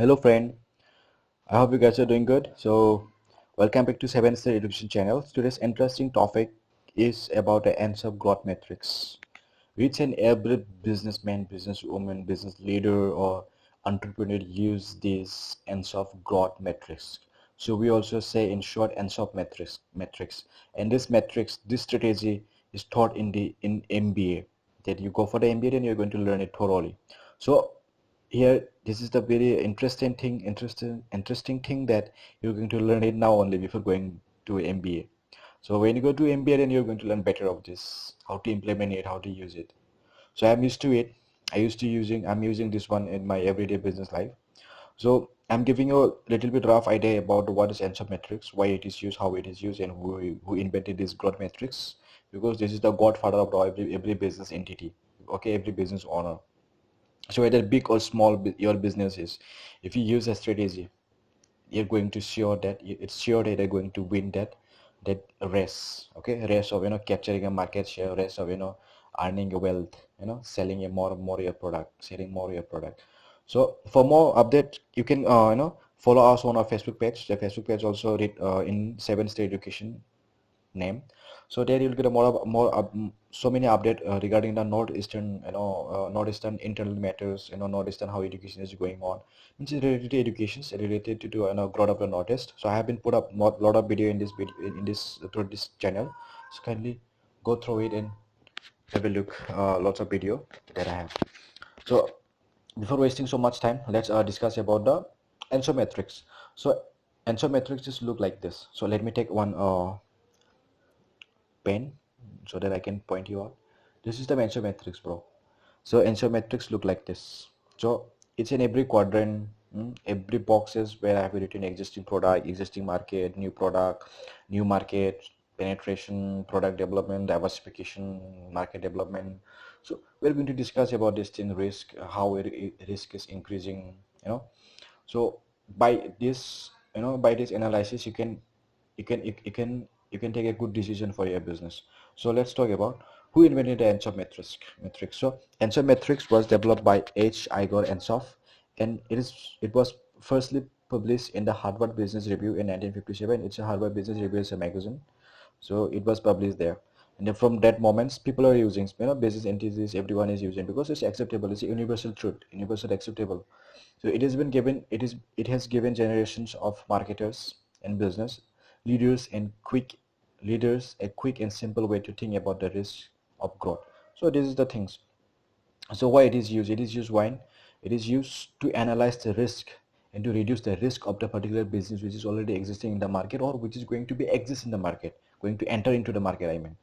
Hello friend, I hope you guys are doing good. So welcome back to 7 Star Education channel. Today's interesting topic is about the ENSOP growth matrix, which an every businessman, businesswoman, business leader or entrepreneur use this ENSOP growth matrix. So we also say in short ENSOP matrix. And this matrix, this strategy is taught in MBA. That you go for the MBA, then you're going to learn it thoroughly. So here this is the very interesting thing that you're going to learn it now only before going to MBA. So when you go to MBA, then you're going to learn better of this, how to implement it, how to use it. So I'm used to it. I'm using this one in my everyday business life. So I'm giving you a little bit rough idea about what is ENSOP matrix, why it is used, how it is used, and who invented this growth matrix, because this is the godfather of every business entity, okay, every business owner. So whether big or small your business is, if you use a strategy, you're going to sure that it's sure that you're going to win that race, okay, race of capturing a market share, race of earning a wealth, selling a more your product, selling more your product. So for more update, you can follow us on our Facebook page. The Facebook page also read in 7 Star Education name. So there you'll get a so many update regarding the northeastern, northeastern internal matters, northeastern how education is going on. Means it's related to education, it's related to growth of the northeast. So I have been put up lot of video in this video in this through this channel. So kindly go through it and have a look. Lots of video that I have. So before wasting so much time, let's discuss about the ENSO matrix. So ENSO matrix just look like this. So let me take one pen so that I can point you out. This is the ENSO matrix, bro. So ENSO matrix look like this. So it's in every quadrant, every boxes where I have written existing product, existing market, new market, penetration, product development, diversification, market development. So we're going to discuss about this thing, risk, how risk is increasing, So by this, by this analysis, you can take a good decision for your business. So let's talk about who invented the ENSOF matrix. So ENSOF matrix was developed by H. Igor ENSOF, and it was firstly published in the Harvard Business Review in 1957. It's a Harvard Business Review, is a magazine. So it was published there. And then from that moments, people are using, business entities, everyone is using, because it's acceptable. It's a universal truth, universal acceptable. So it has given generations of marketers and business leaders a quick and simple way to think about the risk of growth. So this is the things. So why it is used? It is used to analyze the risk and to reduce the risk of the particular business which is already existing in the market, or which is going to be exist in the market, going to enter into the market, I mean.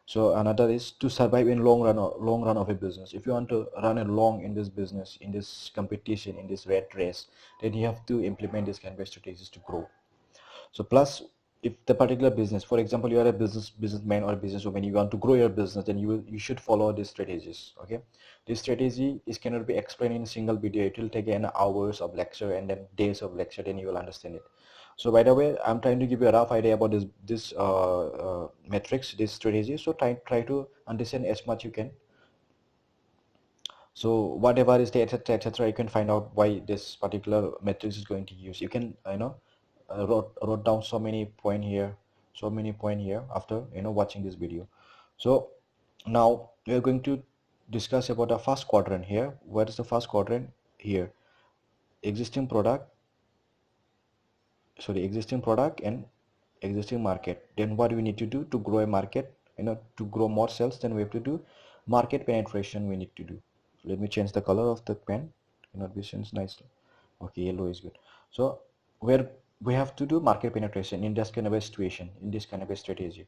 So another is to survive in long run of a business. If you want to run a long in this business, in this competition, in this rat race, then you have to implement this kind of strategies to grow. So plus, if the particular business, for example, you are a businessman or a businesswoman, you want to grow your business, then you should follow these strategies. Okay, this strategy is cannot be explained in a single video. It will take an hours of lecture and then days of lecture, then you will understand it. So by the way, I'm trying to give you a rough idea about this metrics, this strategy. So try to understand as much you can. So whatever is the etc, you can find out why this particular matrix is going to use. You can wrote down so many point here, after watching this video. So now we are going to discuss about the first quadrant here. What is the first quadrant here? Existing product and existing market. Then what we need to do to grow a market, to grow more sales, then we have to do market penetration. We need to do. So let me change the color of the pen. Cannot be changed nicely. Okay, yellow is good. So where we have to do market penetration in this kind of a situation, in this kind of a strategy.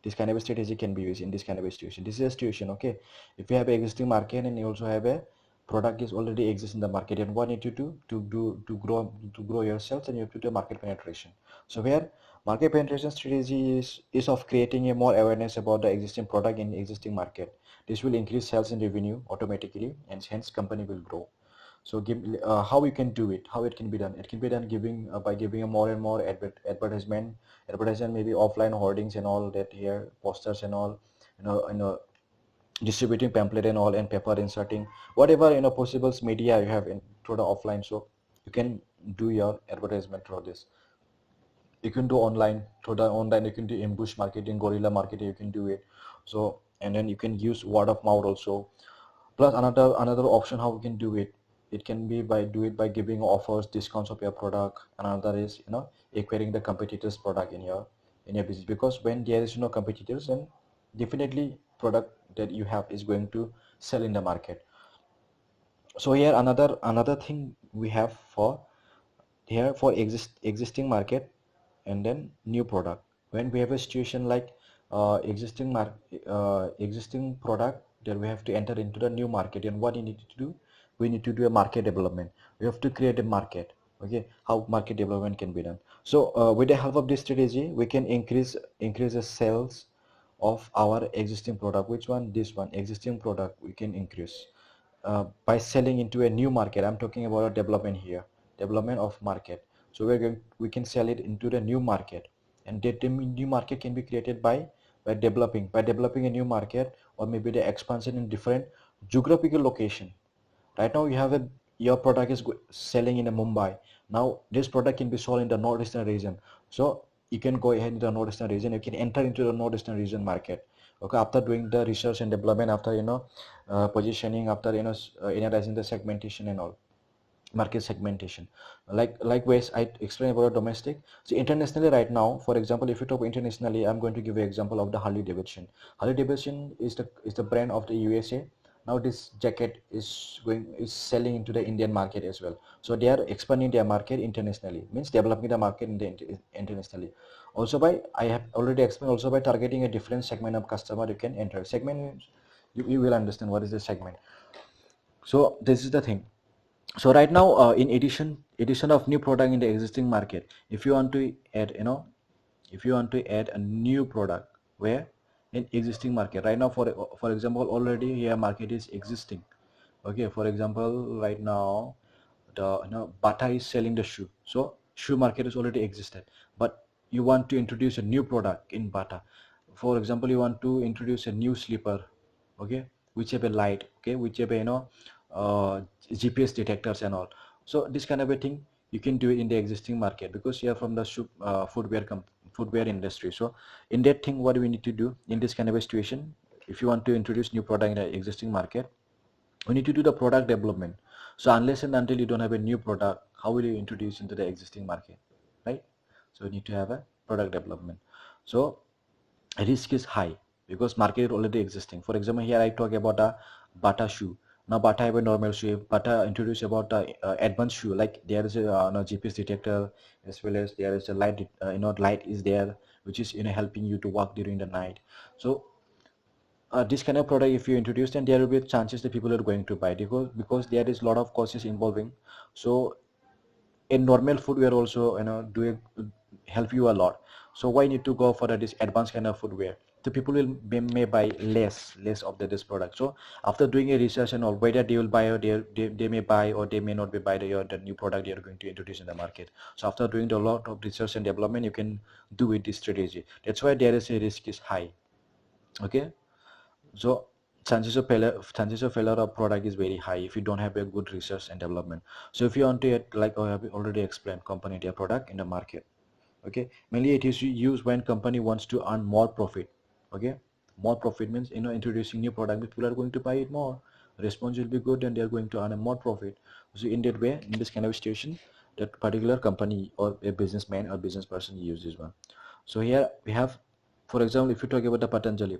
This kind of a strategy can be used in this kind of a situation. This is a situation, okay? If you have an existing market and you also have a product is already exists in the market, and what need to do to grow yourself, and you have to do market penetration. So where market penetration strategy is of creating a more awareness about the existing product in existing market. This will increase sales and revenue automatically, and hence company will grow. So give how you can do it, how it can be done. It can be done giving by giving a more and more advertisement, maybe offline hoardings and all that here, posters and all, distributing pamphlet and all, and paper inserting, whatever possible media you have in through the offline. So you can do your advertisement through this. You can do online, through the online you can do ambush marketing, guerrilla marketing, you can do it. So and then you can use word of mouth also. Plus another option how we can do it, it can be by do it by giving offers, discounts of your product. Another is, acquiring the competitors product in your business, because when there is no competitors, then definitely product that you have is going to sell in the market. So here another thing we have for here for existing market and then new product. When we have a situation like existing product, then we have to enter into the new market, and what you need to do, we need to do a market development. We have to create a market. Okay, how market development can be done. So with the help of this strategy, we can increase the sales of our existing product. Which one? This one, existing product, we can increase by selling into a new market. I'm talking about a development here, development of market. So we can sell it into the new market, and that new market can be created by developing a new market, or maybe the expansion in different geographical location. Right now you have your product is selling in a Mumbai. Now this product can be sold in the northeastern region. So you can go ahead in the northeastern region, you can enter into the northeastern region market. Okay, after doing the research and development, after positioning, after analyzing the segmentation and all, market segmentation. Likewise I explained about domestic. So internationally right now, for example, if you talk internationally, I'm going to give you example of the Harley Davidson. Harley Davidson is the brand of the USA. Now this jacket is selling into the Indian market as well. So they are expanding their market internationally, means developing the market internationally. Also by, I have already explained, also by targeting a different segment of customer, you can enter segment. You will understand what is the segment. So this is the thing. So right now in addition of new product in the existing market, if you want to add, if you want to add a new product where in existing market right now, for example, already here market is existing. Okay, for example, right now the Bata is selling the shoe, so shoe market is already existed, but you want to introduce a new product in Bata. For example, you want to introduce a new slipper. Okay, which have a light, okay, which have a GPS detectors and all. So this kind of a thing you can do it in the existing market, because you are from the footwear industry. So in that thing, what do we need to do in this kind of a situation? If you want to introduce new product in the existing market, we need to do the product development. So unless and until you don't have a new product, how will you introduce into the existing market, right? So you need to have a product development. So risk is high because market is already existing. For example, here I talk about a Bata shoe. Now Bata have a normal shoe. Bata introduce about a advanced shoe, like there is a GPS detector, as well as there is a light. Light is there, which is helping you to walk during the night. So this kind of product, if you introduce, then there will be chances that people are going to buy, because there is a lot of costs involving. So in normal footwear also, do help you a lot. So why need to go for this advanced kind of footwear? The people may buy less of this product. So after doing a research and all, whether they will buy, or they may buy, or they may not be buy the new product they are going to introduce in the market. So after doing a lot of research and development, you can do with this strategy. That's why there is a risk is high. Okay, so chances of failure of product is very high if you don't have a good research and development. So if you want to add, like I have already explained, company their product in the market. Okay, mainly it is used when company wants to earn more profit. Okay, more profit means introducing new product, people are going to buy it more, response will be good, and they are going to earn a more profit. So in that way, in this kind of situation, that particular company or a businessman or business person use this one. So here we have, for example, if you talk about the Patanjali,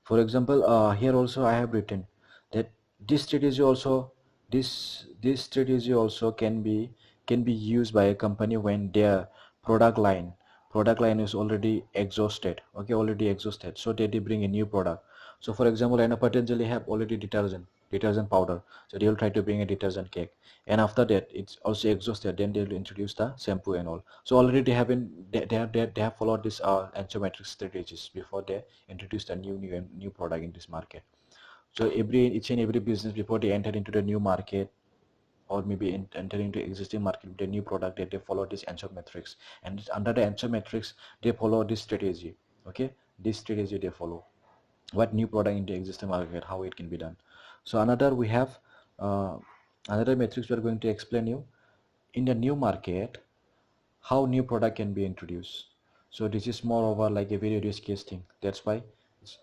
for example, here also I have written that this strategy also, this strategy also can be used by a company when their product line is already exhausted. Okay, already exhausted, so they bring a new product. So for example, I know Patanjali have already detergent powder, so they will try to bring a detergent cake, and after that it's also exhausted, then they will introduce the shampoo and all. So already they have followed this anthrometric strategies before they introduced a new product in this market. So each and every business, before they enter into the new market, or maybe enter into existing market with a new product, that they follow this answer metrics, and under the answer metrics they follow this strategy. Okay, this strategy they follow, what new product in the existing market, how it can be done. So another we have, another metrics we are going to explain you. in the new market, how new product can be introduced. So this is more over like a very risky thing. That's why it's,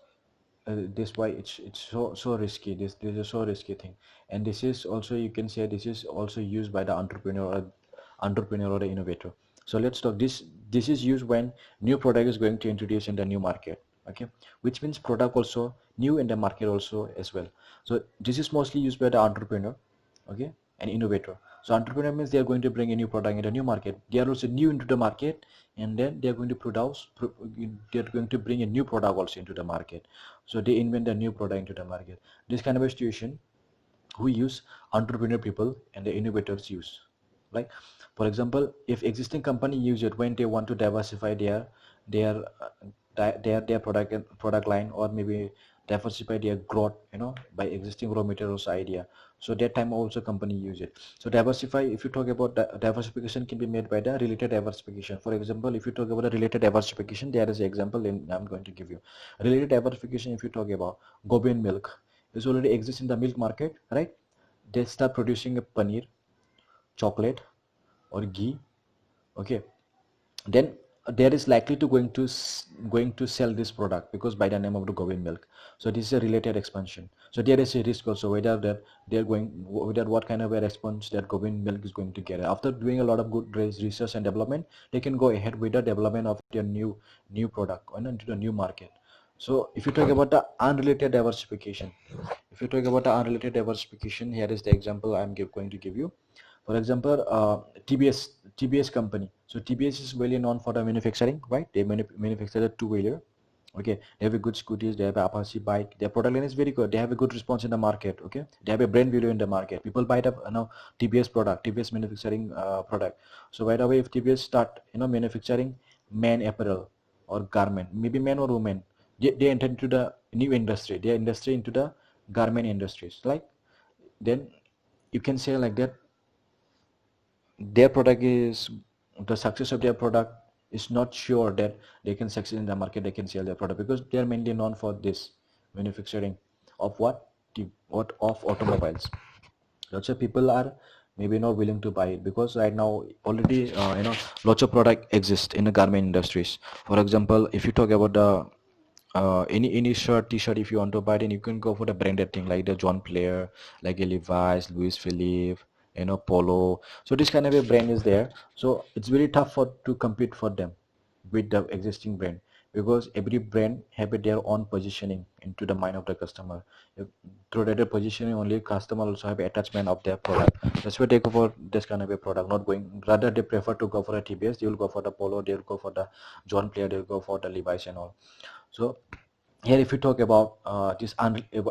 this why it's so risky. This is so risky thing. And this is also, you can say, this is also used by the entrepreneur or the innovator. So let's talk this is used when new product is going to introduce in the new market. Okay, which means product also new in the market also as well. So this is mostly used by the entrepreneur, okay, and innovator. So entrepreneur means they are going to bring a new product in a new market. They are also new into the market, and then they are going to they are going to bring a new product also into the market. So they invent a new product into the market. This kind of a situation who use entrepreneur people and the innovators use. Like for example, if existing company use it when they want to diversify their their product line, or maybe diversify their growth, by existing raw materials idea. So that time also company use it. So diversify, if you talk about diversification, can be made by the related diversification. For example, if you talk about a related diversification, there is an example I'm going to give you. Related diversification, if you talk about Gobian milk, this already exists in the milk market, right? They start producing a paneer, chocolate, or ghee. Okay, then there is likely to going to sell this product because by the name of the Gobind milk. So this is a related expansion. So there is a risk also whether that they are going, whether what kind of a response that Gobind milk is going to get. After doing a lot of good research and development, they can go ahead with the development of their new product into the new market. So if you talk about the unrelated diversification, here is the example going to give you. For example, TBS company. So TBS is really known for the manufacturing, right? They manufacture the two-wheeler. Okay, they have a good scooters, they have a Apache bike. Their product line is very good. They have a good response in the market. Okay, they have a brand value in the market. People buy the TBS product, TBS manufacturing product. So right away, if TBS start manufacturing man apparel or garment, maybe man or woman, they enter into the new industry. Their industry into the garment industries. Like then you can say like that their product is, the success of their product is not sure that they can succeed in the market, they can sell their product, because they are mainly known for this manufacturing of what of automobiles. Lots of people are maybe not willing to buy it because right now already lots of product exist in the garment industries. For example, if you talk about the any shirt, t-shirt, if you want to buy it, then you can go for the branded thing like the John Player, like a Levi's, Louis Philippe, Polo. So this kind of a brand is there. So it's very tough to compete for them with the existing brand, because every brand have their own positioning into the mind of the customer. Through that positioning only, customer also have attachment of their product. That's why they go for this kind of a product, not going, rather they prefer to go for a TBS, they will go for the Polo, they will go for the John Player, they will go for the Levi's and all. So here if you talk about this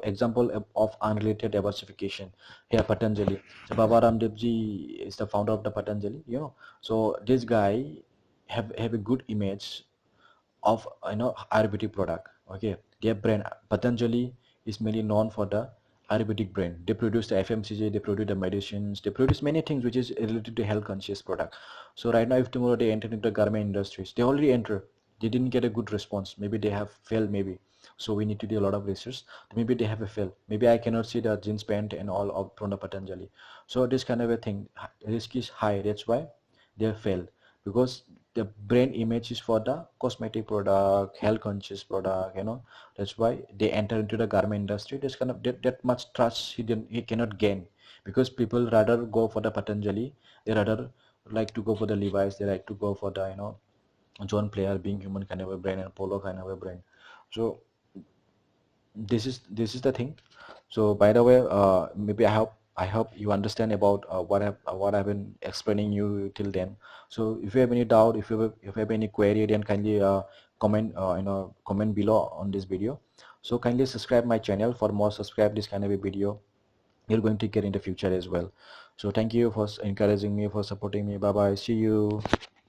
example of unrelated diversification, here Patanjali. So Baba Ramdev ji is the founder of the Patanjali, so this guy have a good image of Ayurvedic product. Okay, their brand Patanjali is mainly known for the Ayurvedic brand. They produce the FMCG, they produce the medicines, they produce many things which is related to health conscious product. So right now, if tomorrow they enter into the garment industries, they already enter, they didn't get a good response, maybe they have failed, maybe. So we need to do a lot of research. Maybe they have a fail, maybe I cannot see the jeans pant and all of from the Patanjali. So this kind of a thing, risk is high, that's why they failed, because the brand image is for the cosmetic product, health conscious product, that's why they enter into the garment industry. This kind of that much trust he cannot gain, because people rather go for the Patanjali, they rather like to go for the Levi's, they like to go for the John Player, being human kind of a brand, and Polo kind of a brand. So this is the thing. So by the way, maybe I hope you understand about what I've been explaining you till then. So if you have any doubt, if you have any query, then kindly comment below on this video. So kindly subscribe my channel for more subscribe this kind of a video you're going to get in the future as well. So thank you for encouraging me, for supporting me. Bye bye, see you.